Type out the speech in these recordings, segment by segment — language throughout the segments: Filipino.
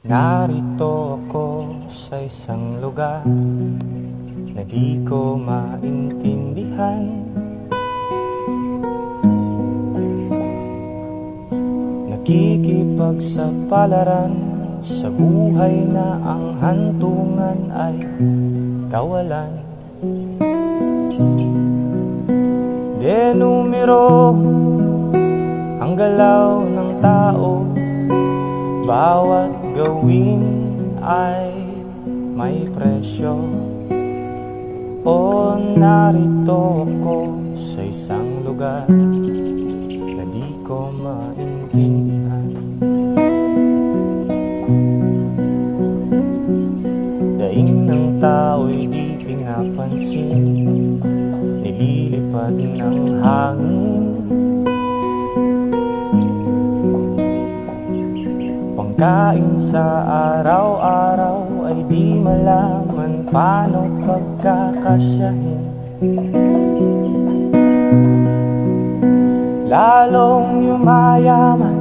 Narito ako sa isang lugar na di ko maintindihan. Nakikipagsapalaran sa buhay na ang hantungan ay kawalan. Denumero ang galaw ng tao, bawat gawin ay may presyo. O narito ako sa isang lugar na di ko maintindihan. Daing ng tao'y di pinapansin, nililipad ng hangin. Pangkain sa araw-araw ay di malaman paano pagkakasyahin. Lalong yumayaman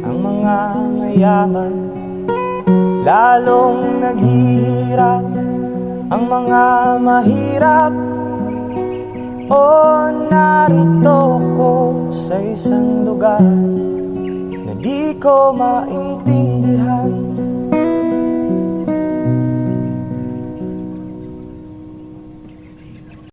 ang mga mayaman, lalong naghihirap ang mga mahirap. O narito ko sa isang lugar na di ko maintindihan.